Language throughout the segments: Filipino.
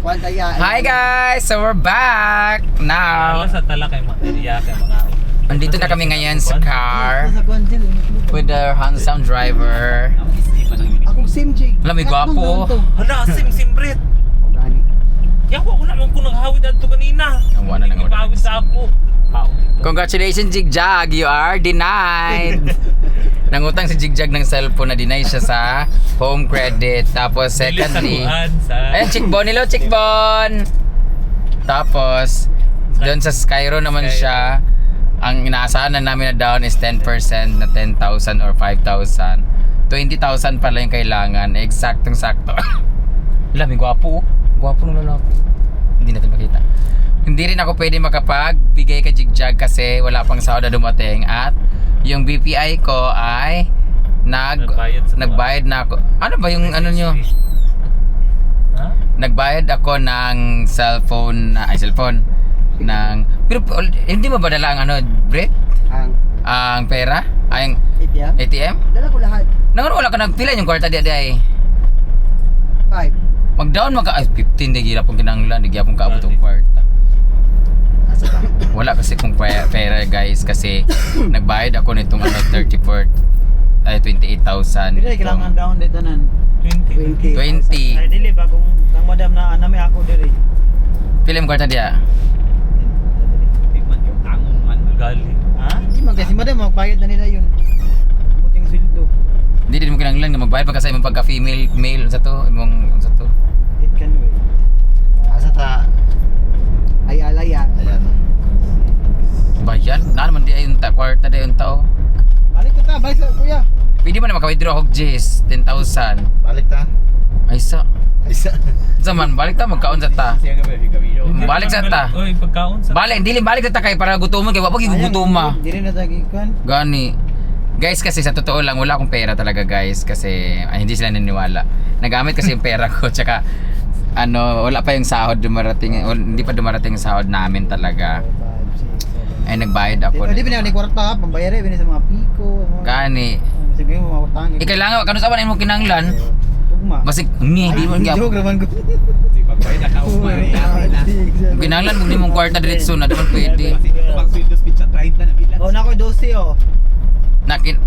Hi guys! So we're back now. Sa tala kay mga mga Andito na kami ngayon sa car with the handsome driver. Akong sim, Jake. Alam, may gwapo. Hala, sim Brit. Yawa ko naman kung naghawid adto kanina. Nawa na nang Pawid sa ako. Congratulations, Jigjag! You are denied! Nangutang si Jigjag ng cellphone na deny siya sa home credit. Tapos secondly, ayun, Chickbone, hello Chickbone! Tapos, doon sa Skyro naman siya, ang inaasahan na namin na down is 10% na 10,000 or 5,000. 20,000 pala yung kailangan. Eksaktong-sakto. Wala, may gwapo. Gwapo ng lalaki. Hindi natin makita. Hindi rin ako pwede makapagbigay kay Jigjag kasi wala pang sahod na dumating. At yung BPI ko ay nagbayad na ako. Ano ba yung ano nyo? Ha? Nagbayad ako ng cellphone ng pero hindi mo ba dala ang ano, Brett? Ang pera? Ang ATM? ATM? Dala ko lahat. Nangan wala ka nagpila yung kwarta di ay. 5. Mag-down ay 15 di gira pong kinanglan, di gira pong kaabot ang kwarta. Asa ba? Wala kasi kung pera guys kasi nagbayad ako nitong ano 28,000. Pero kailangan down dito nan. 20. 20. Ay dili bagong kang madam na anami ako diri. Pila yung kwarta diya? Tigman yung tangong man gali. Ha? Di man kasi madam magbayad na nila yun. Buting sweldo. Hindi din mo kinanglan nga magbayad pa kasi imong pagka-female male sa to, imong sa to. It can wait. Asa ta? Ay alaya. Ayan. Bayan, na naman di ayun ta kwarta dayon tao. Balik ko ta, balik sa kuya. Pwede mo na maka-withdraw og Jis 10,000. Balik ta. Ay sa. Isa. Zaman balik ta magkaon sa ta. Balik sa ta. Oy, pagkaon sa. Balik sa ta kay para gutomon kay wa pag gugutoma. Diri na tagikan. Gani. Guys, kasi sa totoo lang wala akong pera talaga guys kasi hindi sila naniniwala. Nagamit kasi yung pera ko tsaka ano, wala pa yung sahod dumarating, hindi pa dumarating yung sahod namin talaga. Ay nagbayad ako. Di ba ni kwarta pambayar eh sa mga piko. Gani. Sige mo mawatang. Kailangan kanu sa mo kinanglan. Ugma. Basig di man gyapon. Joke naman ko. Si pagbayad na kauma. Kinanglan mo nimong kwarta diretso na di man pwede. Pag Windows pizza try na nabila. Oh, nako 12 oh.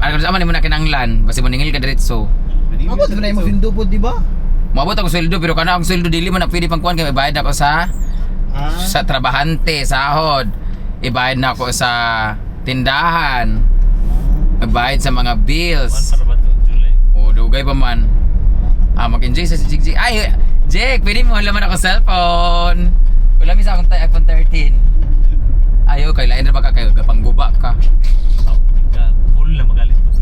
Ano sa man mo na kinanglan, basi mo ningil ka diretso. Ako sa na mo sindo po, di ba? Mabot ako sweldo pero kana ang sweldo dili man na pwede pang kuan kay may bayad ako sa trabahante, sahod. Ibayad na ako sa tindahan. Nagbayad sa mga bills. Para ba to July? O dugay pa man. Mag-enjoy sa si Jigjig. Ay, Jake, pwede mo laman ako cellphone. Wala mi sa akong iPhone 13. Ayaw kay lain ra ba ka kay gapangguba ka. Full na magalit to.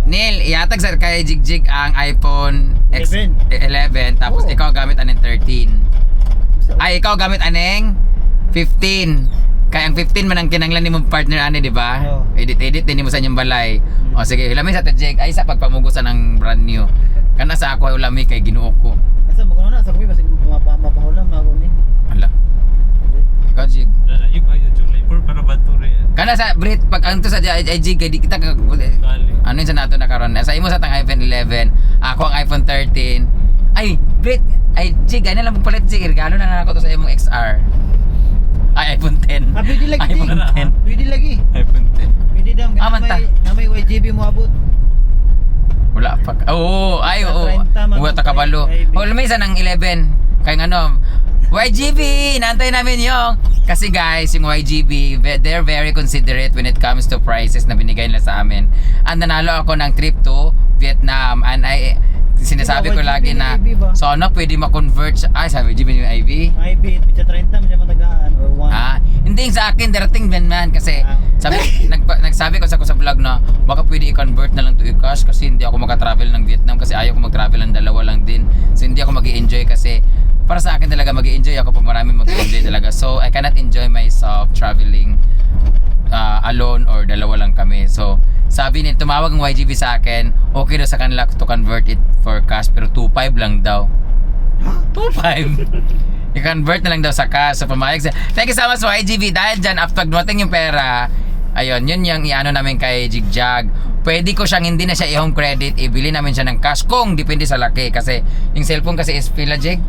Neil, iatag sa kay Jigjig ang iPhone 11. 11 tapos Oh. ikaw gamit aneng 13. Ay, ikaw gamit aneng 15. Kaya ang 15 man ang kinanglan ni mong partner ani, di ba? Oh. Edit din mo sa inyong balay. O sige, hilami sa Jake. Ay sa pagpamugusan ng brand new. Kana sa ako hulami kay Ginoo ko. Asa mo na sa kuwi basi mapahulam na ako ni. Hala. Ikaw Jig. Lala, yung kayo July 4 para ba to rin? Kana sa Brit pag anto sa Jig kay di kita Gali. ano yun sa nato na karon. Sa imo sa tang iPhone 11, ako ang iPhone 13. Ay, Brit, ay Jig, ano lang magpalit Jig, regalo na ako to sa imong XR. Ay, iPhone 10. Pwede lagi. iPhone 10. Pwede lagi. iPhone 10. Pwede dam Manta. na may YGB mo abot. Wala pa. Oo, ay, oo. 30 man Wala ta kabalo. Oh, lumisa ng 11. Kaya ano, YGB, inaantay namin yung kasi guys, yung YGB, they're very considerate when it comes to prices na binigay nila sa amin. And nanalo ako ng trip to Vietnam and sinasabi ko lagi na so ano, pwede ma-convert ay sabi YGB yung IV? IB, pitsa 30 mo siya matagaan or 1. Hindi yung sa akin, darating din man kasi nagsabi ko sa vlog na baka pwede i-convert na lang to e-cash kasi hindi ako makatravel ng Vietnam kasi ayaw ko mag-travel ng dalawa lang din. So hindi ako mag-i-enjoy kasi para sa akin talaga mag-i-enjoy ako pag marami mag-i-enjoy talaga. So I cannot enjoy myself traveling alone or dalawa lang kami. So sabi niya, tumawag ng YGB sa akin, okay daw sa kanila to convert it for cash pero 2.5 lang daw. 2.5? I-convert na lang daw sa cash. So pumayag siya. Thank you so much YGB. Dahil dyan, after dumating yung pera, ayun, yun yung i-ano namin kay Jigjag. Pwede ko siyang hindi na siya i-home credit, ibili namin siya ng cash kung depende sa laki. Kasi yung cellphone kasi is pila Jig?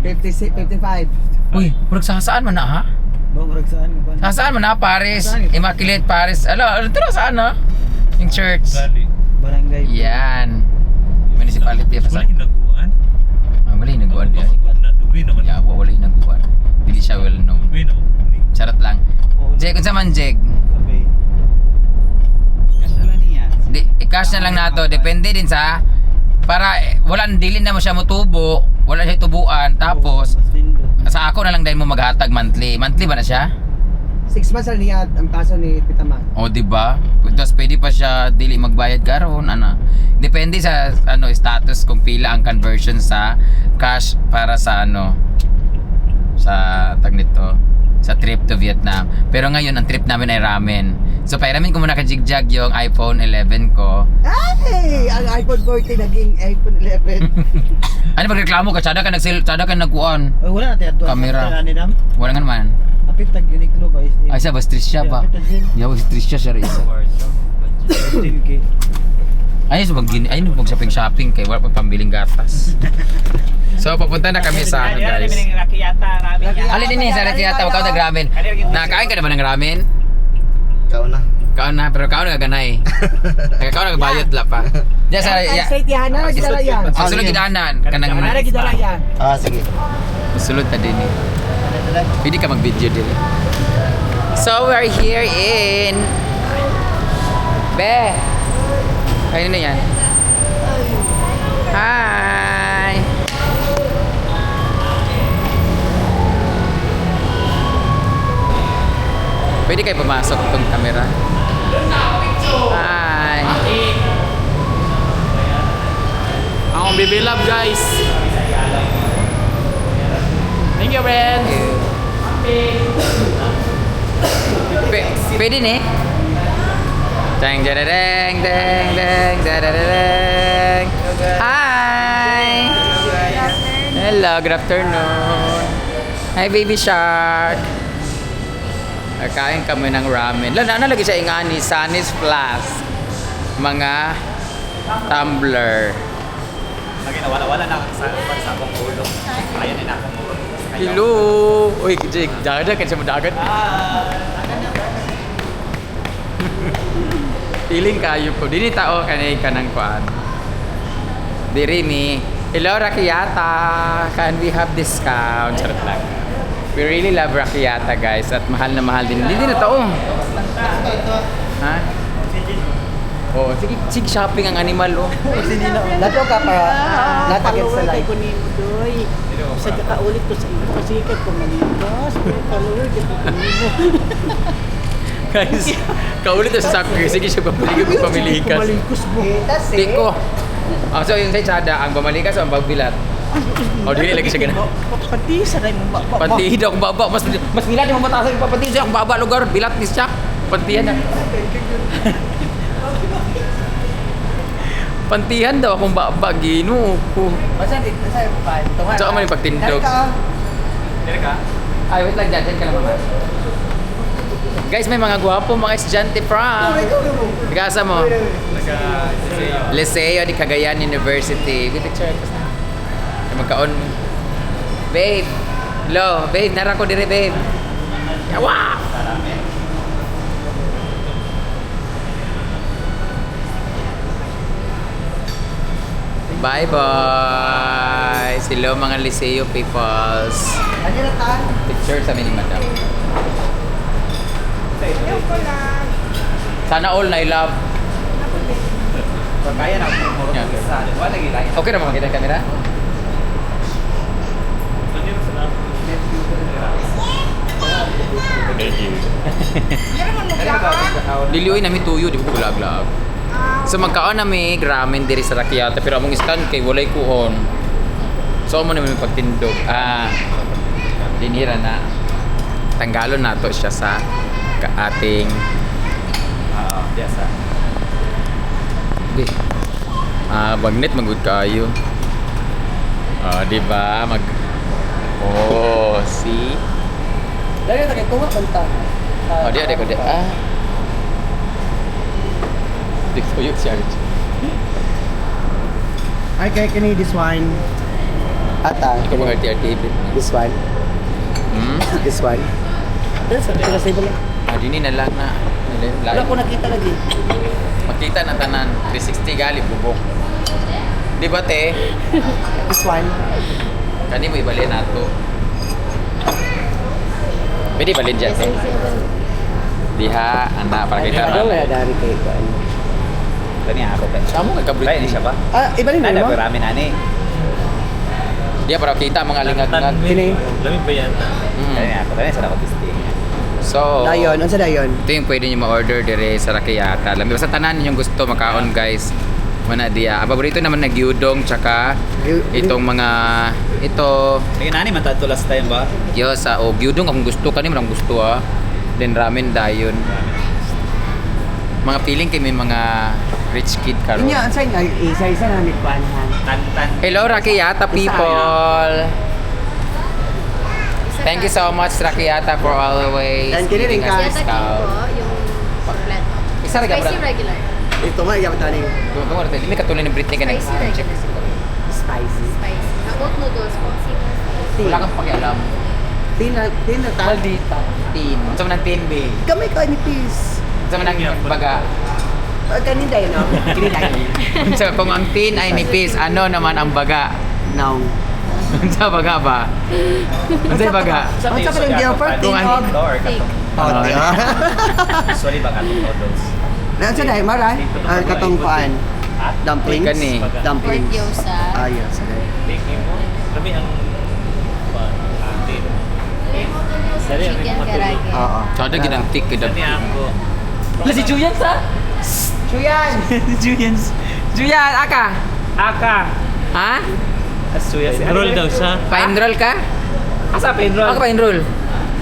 56, 55. Uy, murag saan man na ha? Bang rag saan mo ba? Saan man na Paris? Saan? Immaculate Paris. Ano tira saan na? Yung church. Gali. Barangay. Yan. Municipality pa sa. Wala yung naguan. Wala yung naguan diyan. Dubi naman. Yawa, wala yung naguan. Dili siya well known. Dubi naman. Charot lang. Jeg, unsa man Jeg? Kabe. Kasala niya. I-cash na lang nato. Depende din sa para wala dili na mo siya motubo, wala siya tubuan tapos sa ako na lang dahil mo maghatag monthly. Monthly ba na siya? 6 months na niya ang kaso ni Tita Ma. O di ba? Tapos pwede pa siya dili magbayad karon ana. Depende sa ano status kung pila ang conversion sa cash para sa ano sa tag nito sa trip to Vietnam. Pero ngayon ang trip namin ay ramen. So pairamin ko muna ka jigjag yung iPhone 11 ko. Ay! Ang iPhone 14 naging iPhone 11. Ano magreklamo ka? Tsada ka nagkuan. Wala na tayo. Camera. Nam. Wala nga naman. Apit tag Uniqlo ba? Ay siya ba stress siya ba? Yaw stress siya isa. Ayun mag shopping kay wala pa pambiling gatas. So papunta na kami sa ano guys. Alin din sa Rakyata wag ka ng ramen. Nakain ka na ba ng ramen? Kaon na pero kaon na ganay. Kaon na bayad la pa. Diya sa ya. Sa Tiana gidala yan. Ang sulod gidanan kanang Ana gidala yan. Sige. sulod ta din eh. Pwede ka mag-video din. So we're here in Be. Kayo na yan. Hi. Pwede kayo pumasok itong camera. Hi. Akong bibilab guys. Thank you, friends. Pwede nih. Deng deng deng deng deng deng. Hi. Hello, good afternoon. Hi, baby shark. Kain kami ng ramen. Ano lagi sa ingani? Sunny's Plus. Mga tumbler. Lagi nawala-wala na sa akong ulo. Ayan din ako mo. Hello. Uy, Jake, dagat kan sa dagat. Feeling kayo ko. Dini tao kanay kanang kuan. Diri ni. Hello Rakyata. Can we have discount? Charot lang. We really love Rakyata guys at mahal na mahal din. Hindi na tao. Ha? Oh, sige shopping ang animal oh. Lato ka pa natakit sa live. Ko ni mo doy. Sa kaulit ko sa iyo pasikat ko maligas. Follower dito ko nimo. Guys, kaulit na sa sako. Sige siya papaligo kung pamilikas. Malikos mo. Tiko. So yung sa Chada, ang pamalikas o ang pagbilat? O, dili lagi siya ganun. Pati sa ray mo ba. Pantihid akong baba. Mas nila di mo matasan yung papatihid siya. Ang baba lugar. Bilat ni siya. Pantihan na. Pantihan daw akong baba. Gino ko. Basta dito sa pa. Tsaka man yung pagtindog. Dire ka? Ay, wait lang dyan. Dyan ka lang mama. Guys, may mga gwapo mga estudyante from. Tigasa mo. Liceo di Cagayan University. With the church. Magkaon. Babe. Hello. Babe, nara ko dire, babe. Yawa! Bye-bye! Hello mga Liceo peoples. Ano na ta? Picture sa mini madam. Sana all na I love. Kaya na ako mo. Wala lagi lain. Okay na makita yung camera? Liliuin namin tuyo, di ko gulag-lag. So magkaon nami ramen diri sa Rakyata pero among stand kay walay kuon. So mo namin pagtindog. Dinira na. Tanggalon nato siya sa ating Biasa. di. Bagnet magud kayo. Di ba? See? Dali ta kay tunga banta. Dia ada ko dia. Dik tuyok siya. Ay kay kini this wine. Ata, Ikaw mga RTR-TV. this one. Hmm? This one. Pero sa table lang. Dini na lang na. Wala ko nakita lagi. Makita na tanan. 360 gali bubok. Di ba te? This one. Kani mo ibalin nato. Pwede balin dyan te. Diha, anak, para kita Ano na. nga dari kay kuan? Tani ako pa. Samo ka kabrit. Bayan siya ba? Ah, ibalin Nada mo. marami nani. Diya para kita mga lingag-ngag. Kini. Lami ba yan? Mm. Tani ako, tani sa ako testing. So, Dayon, unsa dayon? ito yung pwede nyo ma-order dire sa Rakiyata. Alam mo, basta tanan yung gusto makaon guys. Mana dia. Paborito naman na gyudong tsaka itong mga ito Sige nani man tato last time ba? gyoza o gyudong akong gusto kani man ang gusto Then ramen dayon. Mga feeling kay may mga rich kid karon. Inya unsa nga isa-isa na ni kuan ha. Tantan. Hello Rakiyata people. Thank you so much Rakiyata for always And kini rin giving us ka. discount. yung completo. Isa ra ka Spicy bra. regular. Ito nga iya tani. Tungo ra dili katulad ni Britney kanang Spicy regular. Spicy. Spicy. Oat noodles po. wala kang pakialam. Tina ta. Maldita. Tin. Unsa man ang tin be? Kamay ka ni Pis. Unsa man ang baga? Kani dayon no. Kini dayon. Unsa kung ang tin ay nipis, ano naman ang baga? Now. Unsa baga ba? Unsa baga? Unsa pa yung offer tin og? Thick. Oh, tiya. Sorry ba katong noodles? Na unsa dayon maray? Katong kuan. Dumplings. Kani. Pork Dumplings. gyoza. Ah, yes. Baking mo. Kami ang atin. Chicken karage. Oo. Sada gid ang tik gid. Kani ako. La si Julian sa? Chuyan. Julian. Julian aka. Aka. Ha? Asuya si roll daw siya. Pa-enroll ka? Asa pa-enroll? Ako pa-enroll.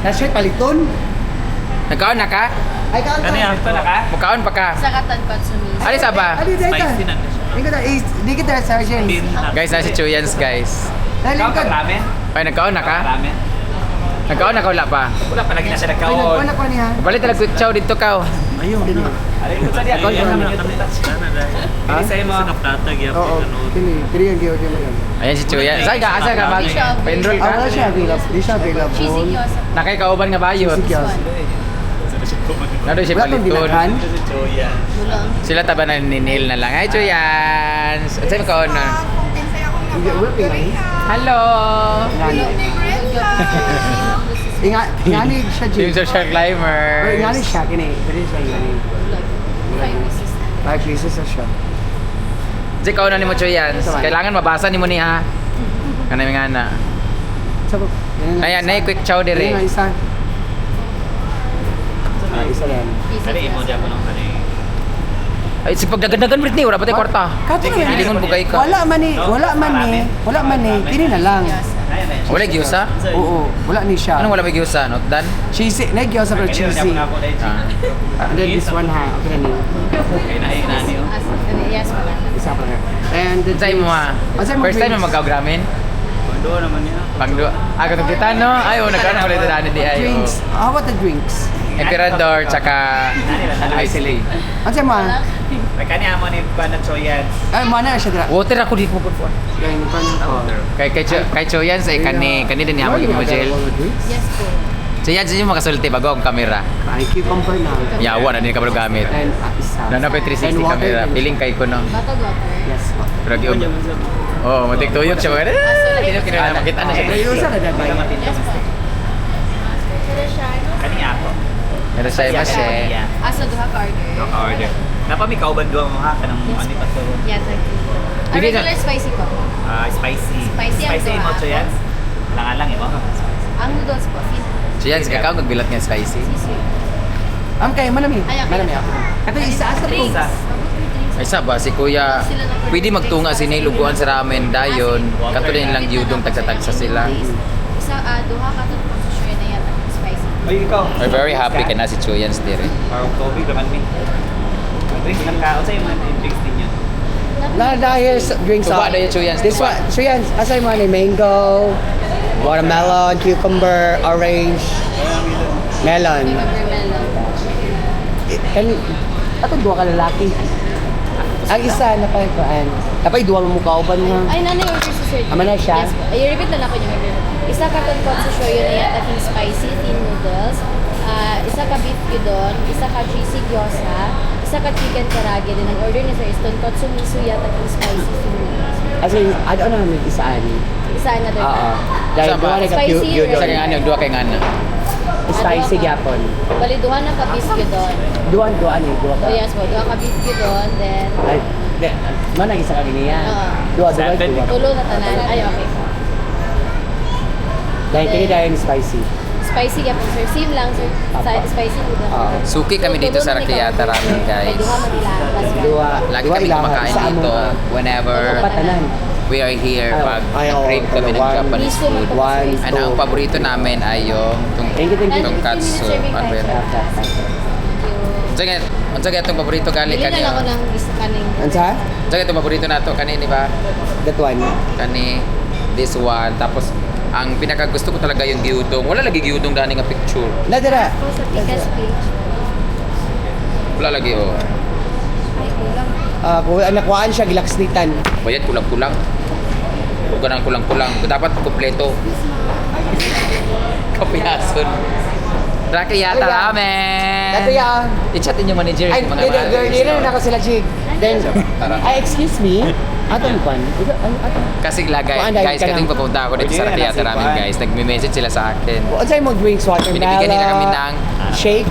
Nashoy paliton. Nagkaon na ka? Ay ka. Kani ako na ka? Mukaon pa ka? Sa katan patsumis. Ali sa ba? Ali dai ka. Spicy na siya. Di kita sergeant. Guys, na si Chuyans guys. Dali Ikaw ka. ka ramen? Ay, nagkaon na ka? Ramen? Nagkaon na ka wala pa? Wala pa lagi na siya Ay, nagkaon. nagkuhan ako niya. Balik talaga quick chow dito ka. Ayun na. Alay ko sa diya. Ikaw, ikaw. Ha? Isa yung mga kaplatag yan. Oo. Kini yung giyo giyo. Ayan si Chuyans. Saan ka? Asa ka mag? Pa-enroll ka? Wala siya available. Di siya Cheesy available. gyoza. Nakay kauban nga bayot. Cheesy gyoza. Nado siya Wala tong paliton. dinagan. Bulong. Sila taba na ninil na lang. Ay, Chuyans. Saan mo kaon na? Wala tingay. Hello! Ingani siya Team Jim. Social Or Climbers. ingani siya kini. Pero siya ingani. Five pieces. 5 pieces na siya. Di kaon na ni mo Chuyans. Saan? Kailangan mabasa ni mo ni ha. Kanay nga na. Sabok. Ayan, na quick chow dire. Ayun nga, isa. Isa lang. Cheesy Kani mo gyoza. diya ko nung kani. Ay, si pagdagandagan Britney, wala pa tayo kwarta. Kato na yan. Hilingon bugay ka. Wala man eh. Wala man eh. Wala man eh. Kini na lang. Gyoza. Wala gyusa? Oo. Wala ni siya. Anong wala may gyusa? Not done? Cheesy. Nagyosa pero cheesy. Ah. And then this one ha. Okay na Kaya na yung nani oh. Yes, wala na. Isa pa lang. And then Sa'yo mo ha? Sa'yo mo, First time Prince? mo magkagramin? Doon naman niya. Pangdo. Ah, katong kita no? Ay, nagkaroon ako ulit na di ay. drinks. How about the drinks? Emperador, tsaka Ice Lay. Ano siya ma? May kani amo ni Pana Choyan. Ay, mana siya dra. Water ako di ko po. Kaya yung pan. Kay Choyan sa kani din niya mo gel. Yes po. Choyan sa makasulti bago ang kamera. Ay, cucumber na. Yawa na din ka gamit. And isa. Nana pa 360 And water camera. din. Piling kay ko no. Batog water. Yes. Pero giog. Oh, matik tuyok siya mga. Kinala makita na siya. Pero usa na dagay. Yes po. Kani ako. Pero siya masya. Asa duha ka order. Order. Napa mi kauban duwa mo ha kanang Yes. ani pa to. Yeah, thank you. Hindi na- Regular spicy po. Spicy. Spicy ang Spicy duwa. mo Choyan. Lang imo. Ang noodles po. Choyan sa kakao nagbilat nga spicy. Sisi. Am kay malami. Ay, okay. Malami ako. Kato isa asa Drinks. po. Ay saba si Kuya. Pwede magtunga si luguan sa ramen dayon. Kato din lang gyudong tagsa-tagsa sila. Isa, duha ka to po sa sure na yan. Spicy. Ay ikaw. I'm very happy ka na si Chuyans dire. Parang tubig naman mi. Drinks lang ka. Unsa yung mga drinks ninyo? Na dahil sa drinks Tuba na yung Chuyans. This one, Chuyans, asa yung mga mango, watermelon, cucumber, orange, melon. Watermelon. Kan ato duha ka lalaki. Ang isa na pagkuan. Tapay duwa mo kauban nga. Ay, nanay order sa sir. Ama na siya? Yes po. Ay, repeat na lang ko yung order. Isa ka tonkotsu shoyu na yata king spicy thin noodles. Isa ka beef gyudon, isa ka cheesy gyoza, isa ka chicken karage. Din ang order ni sir is tonkotsu miso yata king spicy thin noodles. As in, ano namin isa ani? Isa another Oo. ka. Dahil Isa duwa ba? na ka Spicy gyudon. Sa kaya ano, duwa kay ngana. Spicy gyapon. Bali, duha na ka beef gyudon. Duwa ni, duwa ka. Oh yes po, duha ka beef gyudon, then Ay, mana isa ka niya. Oo. Duwa. tulo na tanan. Ay, okay. Dahil kini dahil spicy. Spicy gyapon sir. Same lang sir. Apa. Spicy gyudon. Oo. Suki kami dito sa Rakyata Ramen, guys. Ay, duha man nila. Duwa. Lagi duwa kami ilaha. kumakain Isa dito amo, whenever Patanan. we are here pag oo, crave kami ng one. Japanese Miso food. man po, One. sir. Ano ang paborito namin ay yung Thank you. tongkatsu. Ano ba yun? Unsa kaya itong paborito gali Bili na lang ako kani? ng kaning. Ansa? Unsa kaya itong paborito nato kani di ba? That one. Kani this one tapos ang pinakagusto ko talaga yung gyudong. Wala lagi gyudong dani nga picture. Nadara. Ako sa Pikas page. Wala lagi oh. Ay, kulang. Kung nakuhaan siya, gilaksnitan. Bayad kulang-kulang. Huwag ka ng kulang-kulang. Dapat kumpleto. Kapiyason. Rakyata Kuya. Ramen! Dati ya. I-chatin yung manager. Ay, yung girl, nila na ako sila, Jig. Then, Tara. ay, excuse me. Aton kwan. Kasi lagay, Kuhaan, dahil guys, ka kating ng- papunta ako dito sa Rakyata Ramen, guys. Nagme-message sila sa akin. Ano sa'yo mo drinks, watermelon? Binibigyan nila kami ng shake.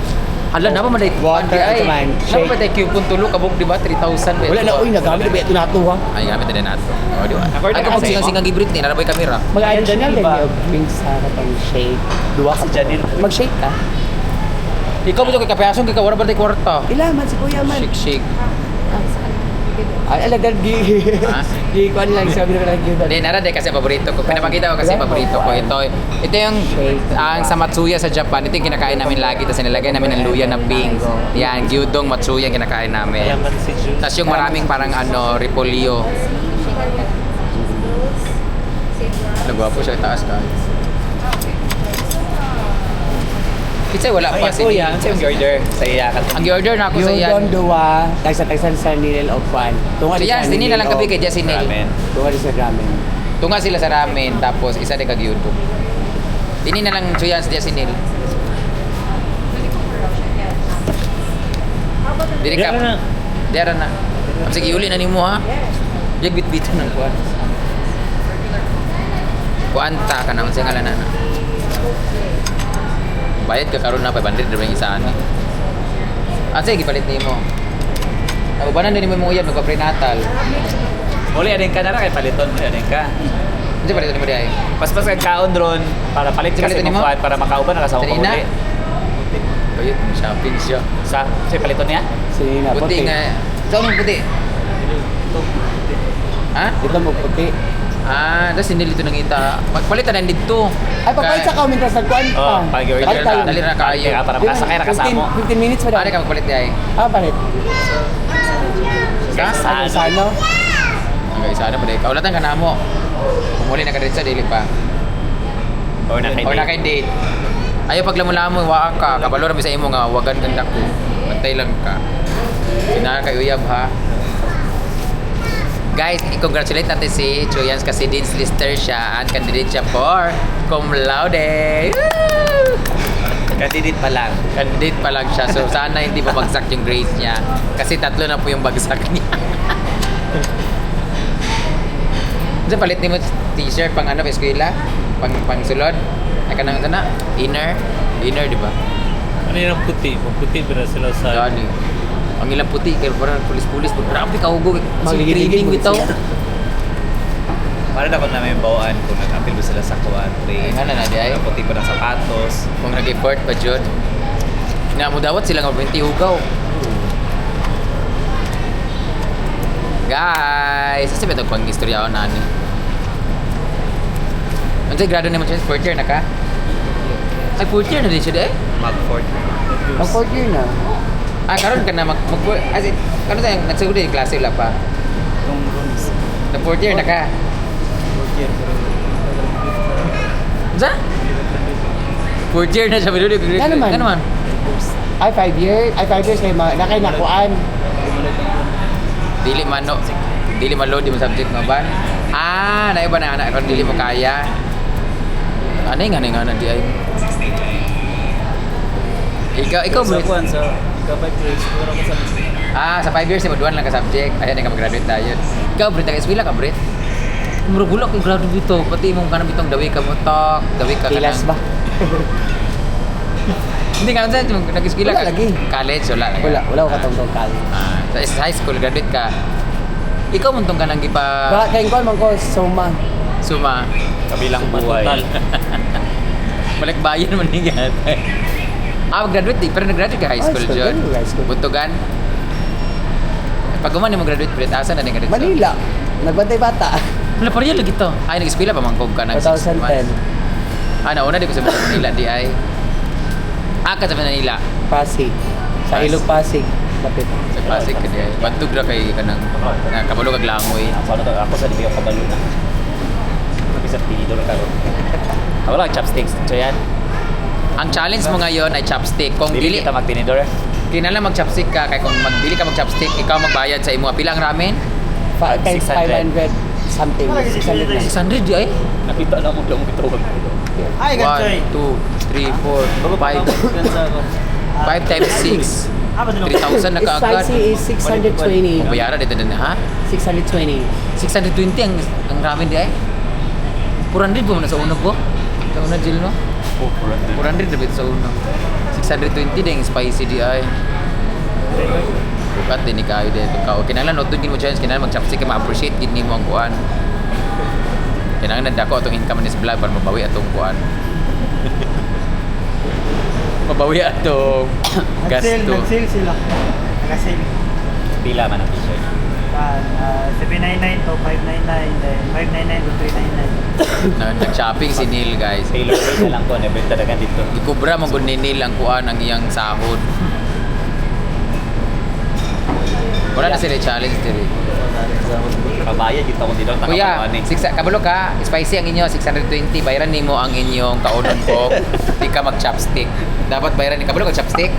hala, naman maday Water, ay. ano man, Naman shake. maday coupon tulo kabog, di ba? 3,000. Wala na, uy, nagamit na ba ito nato, ha? Ay, gamit na din nato. O, di ba? Accord Ay, na kapag kasi, singang-singang gibrit ni, narabay kamera. Mag-additional din Diba? yung drinks sa kapag shake. Duwa ka. Janil. Mag-shake ka. Ikaw mo ito kay kapiyason, kay wala ba tayo kwarta? Ilaman, si Kuya man. Shake. Ay, alagad, di. Ha? Di ko lang, sabi na lang yun. Hindi, nara din kasi paborito ko. Pinapakita ko kasi paborito ko. Ito yung ang sa Matsuya sa Japan. Ito yung kinakain namin lagi. Tapos nilagay namin ng luya na pink. Yan, gyudong Matsuya yung kinakain namin. Yaman si Jules. Tapos yung maraming parang ano, repolyo. Nagwapo siya taas ka. Kasi wala pa si Kuya, ano yung order sa iyakan? Ang order na ako sa Yung yan. don duwa, tagsa-tagsan sa nilil of one. Tunga So yan, hindi na lang gabi kay Jasinel. Ramen. Tunga di sa ramen. Tunga sila sa ramen, tapos isa din kag-gyudong. Hindi na lang suyan sa Jasinel. Dili ka. Diyan na. Diyan na. Sige, uli na nimo ha. Yung bit-bit ng kuan. Kuanta ka naman sa ngalan na. Bayad ka karon na 500 na yung isa ani. Sige, gipalit nimo. Nabubanan din mo yung uyab magpa-prenatal. Uli, adin ka na ra kay paliton mo, adin ka. Hindi palitan mo di ay. Paspas kag kaon dron para palit kasi Paliton mo mo? kuan para makauban na kasama Kanina? uli. Bayad mo shopping siya. Sa paliton niya? Sige na, Puti nga. Saan mo puti? Ha? Ito mo puti. Tapos sinilito ng ita. Magpalitan na dito. Ay, papalit sa comment sa kuan Oh, pa. pag-order Palit tayo. na. Dali na kayo. Para makasakay na kasama. 15 minutes pa daw. Ano ka magpalit di ay? Palit. Sa? Sa ano? Hanggang isa na pa di. Kaulatan ka na mo. Pumuli na ka rin sa daily pa. Or na kay Or na kay date. Ayaw paglamulamo, waa ka. Kabalo na sa imo nga, wagan kang dako. Bantay lang ka. Sinara kay uyab ha. Guys, i-congratulate natin si Chuyans kasi Dean's Lister siya and candidate siya for cum laude. Woo! Candidate pa lang. Candidate pa lang siya. So sana hindi babagsak yung grades niya. Kasi 3 na po yung bagsak niya. Diyan palit ni mo t-shirt pang ano, eskwela? Pang sulod? Ay ka nang sana? Inner, di ba? Ano yung puti? Puti ba na sila sa... Gani. Ang ilang puti, kaya parang pulis-pulis. Grabe ka, hugo. Magligid-ligid Training mo bitaw. sila. Para dapat na may bawaan kung nag-apil ba sila sa kuan. Ay, nga na, di ay. Puti pa ng sapatos. Kung nag-effort pa, Jod. Nga mo dawat sila nga 20 hugaw. Guys, kasi ba ito pang istorya ako na ano? Ano sa'yo, grado naman siya? 4th year na ka? Ay, 4th year na din siya di ay? Mag-fort. Ang 4th year na. Karon ka na as in, karon tayo, nagsugod yung klase wala pa. Na 4th year na ka? Sa? 4th year na siya, pero Ano man? naman? Ay, 5 years. Ay, 5 years kayo nakay nakuan. Dili man no. Dili man load mo subject mo ba? Ah, na iba na anak ron dili mo kaya. Ano nga na di ay. Ikaw bro. Ikaw 5 years, puro ko sa Sa 5 years mo duwan lang ka subject. Ayan ka mag-graduate tayo. Ikaw bro, taga-eskwela ka bro. Muro bulak ko graduate dito, pati imong kanang bitong dawi ka mo tok, dawi ka Pilas ba? Hindi ka sa nag-eskwela Wala ka. lagi. College wala lagi. Wala ko katong kali. Sa high school graduate ka. Ikaw muntong ka nang gipa Baka kayong call man ko, suma. suma. kabilang buhay. Balik bayan man ni gat. Graduate di, pero nag-graduate ka high school, High school, John. high school. Buntugan. Pag guman mo graduate, Brit, asan na din graduate? Manila. Nagbantay bata. Wala pa rin lagi to. Ay, nag-eskwela pa mangkog ka ng 6 months. 2010. Nauna di ko sa Manila, di ay. Ka sa Manila. Pasig. Sa Ilog Pasig. Lapit. Sa Pasig ka di ay. Bantog ra kay kanang kabalo kag langoy. Ako sa Libya kabalo na. Mag-isang tinidor ka ron. Wala chopsticks. So yan. Ang challenge mo ngayon ay chopstick. Kung Dili dili kita magtinidor. kinala mag-chopstick ka, kay kung magbili ka mag-chopstick, ikaw magbayad sa imo. Pila ang ramen? Kay 500 something. 600 na. 600 di ay. Nakita lang mo daw mo ito. Ay, 1, 2, 3, 4, 5. 5 times 6. 3,000 na It's kaagad. spicy is 620. Kung bayaran dito na ha? 620. 620 ang ramen di ay. 400 po na sa uno po. Sa uno Jill no? 400 na sa uno. 620 din spicy di ay. Bukat din ni kayo dito. Kinahanglan no mo challenge, kinahanglan mag-chopstick ka ma-appreciate gid nimo ang kuan. Kinahanglan nadako atong income in this vlog para mabawi atong kuan. Mabawi atong gasto. Nag-sale sila. Nag-sale. Pila man ang t-shirt. 799 to 599, then 599 to 399. Nag-shopping si Neil guys. Taylor na lang ko, nebenta na dito. Ikubra mo gud ni Neil ang kuan ang iyang sahod. Wala na sila challenge diri. Kabayad yung taon dito. Kuya, kabalo ka, spicy ang inyo, 620. Bayaran nimo ang inyong kaunon ko. Di ka mag-chopstick. Dapat bayaran ni kabalo ka chopstick.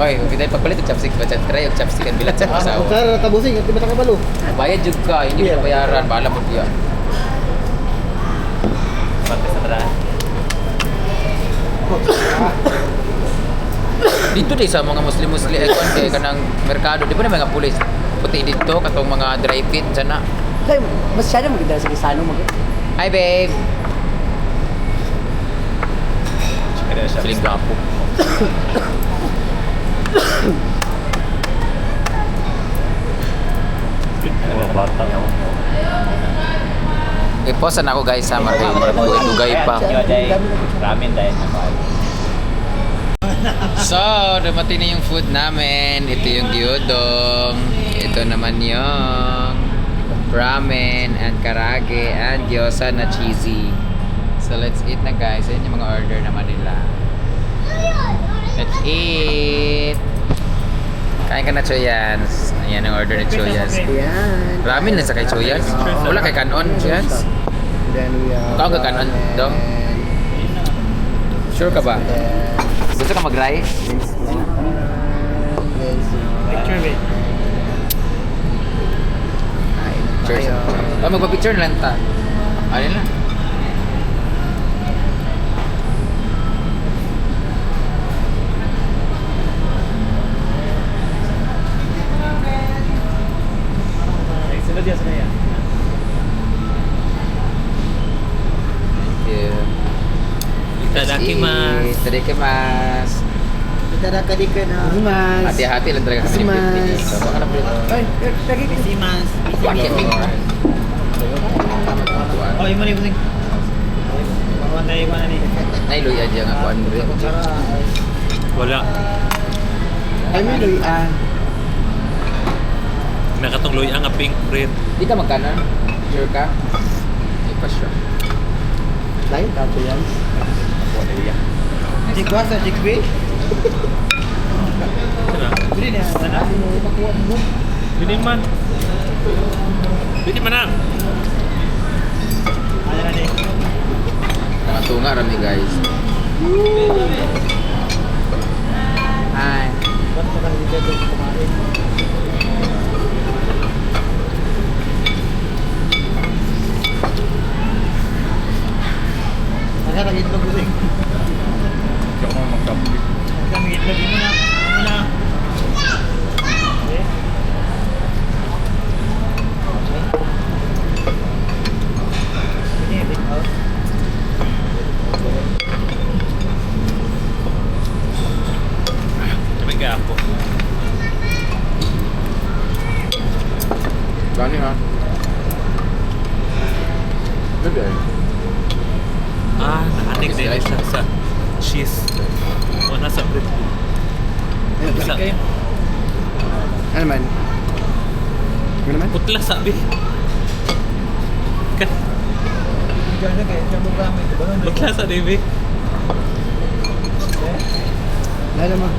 Oy, kita pagpalit og chopstick ba try og chopstick ang bilat sa asawa. Sir, tabusing, hindi ba nakabalo? Bayad jud ka, hindi mo bayaran, bahala mo diya. Pagka sa tara. Dito di sa mga Muslim kay kanang merkado, di ba na mga pulis puti dito katong mga dry fit sana. Kay masyado maganda sa Kisano mag. Hi babe. Kaya siya. Feeling gapo. Bata mo. I-pause na ako guys sa dugay pa. Ramen dahil na So, dumating na yung food namin. Ito yung gyudong. Ito naman yung ramen and karage and gyoza na cheesy. So, let's eat na guys. Ayan yung mga order naman nila. Let's eat! Kain ka na, Choyans. Ayan ang order ni Choyans. Yan. Ramen na sa kay Choyans. Wala kay kanon, Choyans. Then we have Ikaw ka kanon, dong? Sure ka ba? Gusto ka mag-rice? Picture, wait. Cheers. Magpa-picture na lang ta. Ano na? Sunod yan, sunod yan. Thank you. Itadakimasu. Itadakimasu. Itadakadi ka na. Mas. Hati-hati lang talaga kami ni Mas. Britney. So, baka na Britney. Ay, lagi ko. Simas. Bakit? Oh, yung mali mo sing. Pawan tayo ko na ni. Nailoy aja nga kuan mo. Wala. Ay, may luyan. Nakatong loy ang pink bread. Di ka magkanan? Sure ka? Di pa sure. Lain ka to yan. Wala yan. Jigwa sa jigwi? Bili niya. Sana? Bili man. Bili man na. Ano na ni? Mga tunga rami guys. Hi. Basta lang dito doon kumain. Nasa nag-itlog rin. Hindi ako magkabuli. Nasa nag-itlog mo na. Muna. Okay. Ini take out. Sabi ka ako. Gani ha? Bebe. Nakanig din siya sa cheese. O nasa bread. Isa. Ano naman? Ano naman? Putla sabi. Diyan na kayo. Diyan mo gamit. Putla sa David. Ano naman?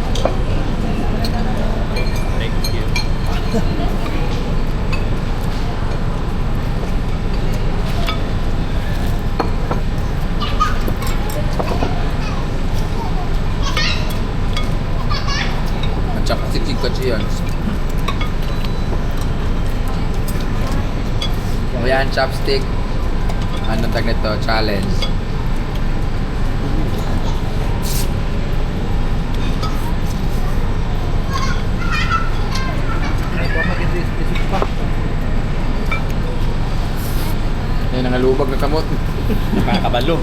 Thank you. Chopstick ko siya. O yan, chopstick. Ano tag nito? Challenge. Yan, nangalubag na kamot. Nakakabalo.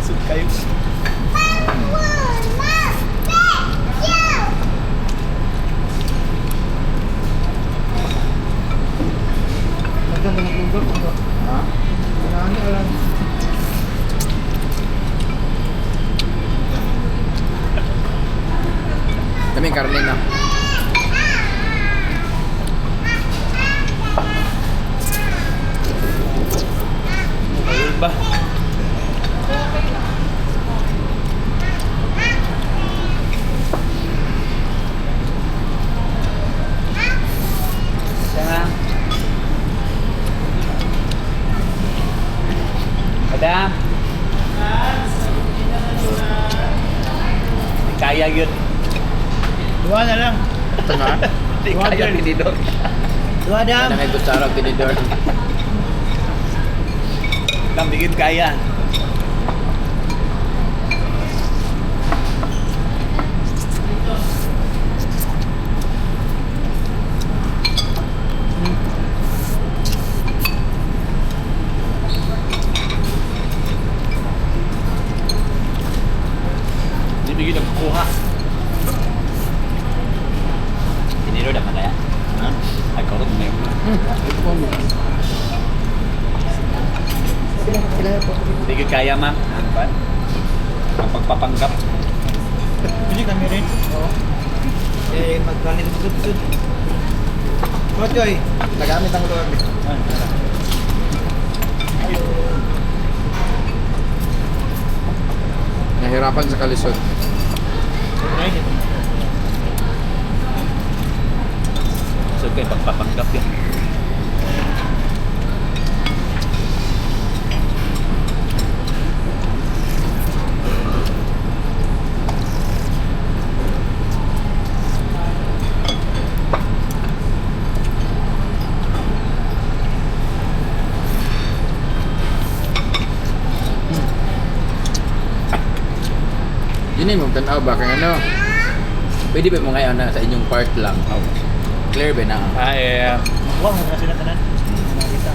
Isip kayo. Maganda naglugog ko. Ha? Ano lang. Kaming karne na. Ayun ba? Sana. Madam. Kaya yun. Dua na lang. Ito na. Hindi kaya tinidor. Dua dam. Ano may gusto araw tinidor. Tambigin kaya. Hindi bigyan ng kuha. Tinidor naman kaya. Ha? Ay, korot na yun. Sila po. Hindi ka kaya, ma'am. Ano ba? Ang pagpapanggap. Pili kami rin. Oo. Eh, magkalit mo dun. Kochoy, nagamit ang luwag. Nahirapan sa kalisod. So, kayo pagpapanggap yan. Yun yung tanaw ba kang ano? Pwede ba mo ngayon na sa inyong part lang? Clear ba na? Ay, Wow, kasi na tanan. Nakita.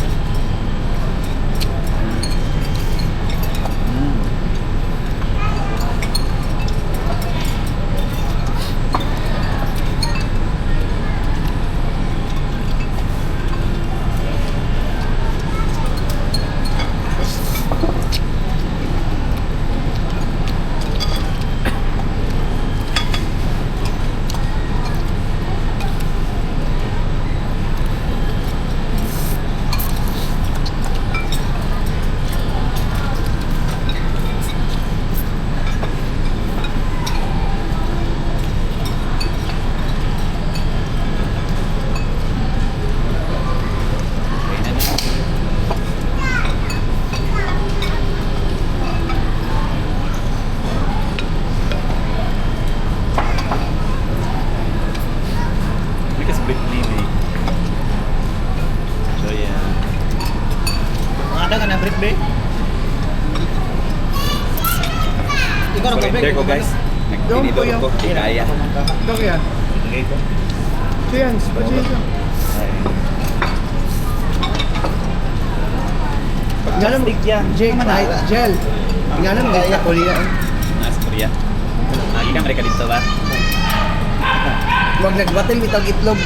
be. Ikaw na Surrender ko guys. Nagtinidor ko. Di kaya. Ito kaya. Okay ko. Chance, Nga naman, Jake, kahit gel. Nga naman, kahit sa Korea. Nasa Korea. Lagi ka mereka dito ba? Huwag nagbatil bitag itlog.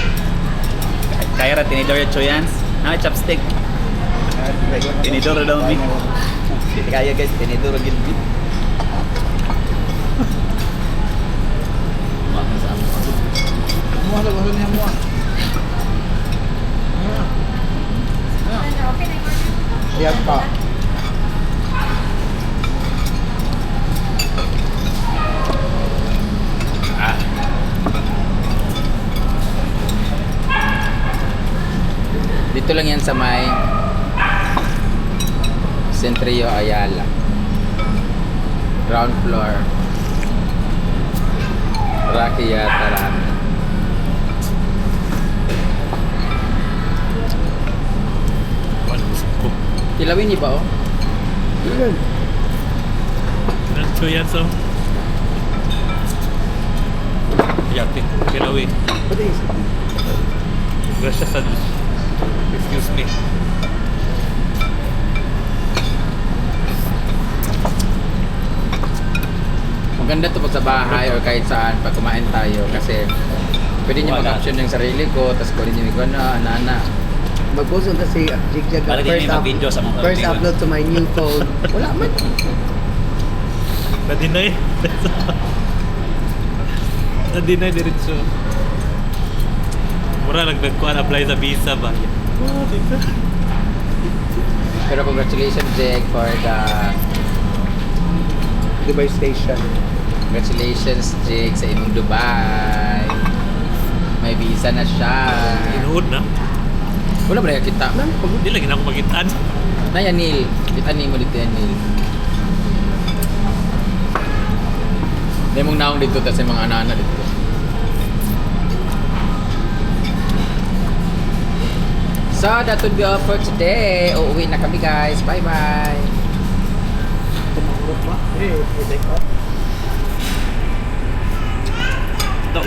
Kaya ra tinidor yung choyans. Chopstick. Tinidor daw mi. Di kaya guys, tinidor gid mi. Muha lang, wala niya muha. Siyak pa. Dito lang yan sa may Centrio Ayala. Ground floor. Rakia Tarami. Kilawin niyo ba oh? Yun. Nancho yan so. Yati, kilawi. Pati is. Gracias sa Diyos. Excuse me. Maganda to pag sa bahay or kahit saan pag kumain tayo kasi pwede niyo Wala. mag-option yung sarili ko tapos pwede niyo mag ana. Mag-post na si Jigjag Para di may mag-video sa mga first kaibigan. upload to my new phone. Wala man. Na-deny. Na-deny diretso. Mura lang nagkuhan apply sa visa ba? Pero congratulations Jake for the Dubai Station. congratulations Jake sa imong Dubai. May visa na siya. Inuod na. Wala ba na kita? Hindi lagi na ako magitaan. Na yan Neil. Kita ni mo dito yan Neil. Hindi mong naong dito tapos yung mga anak-anak dito. So that would be all for today. Uuwi na kami guys. Bye bye. Ito,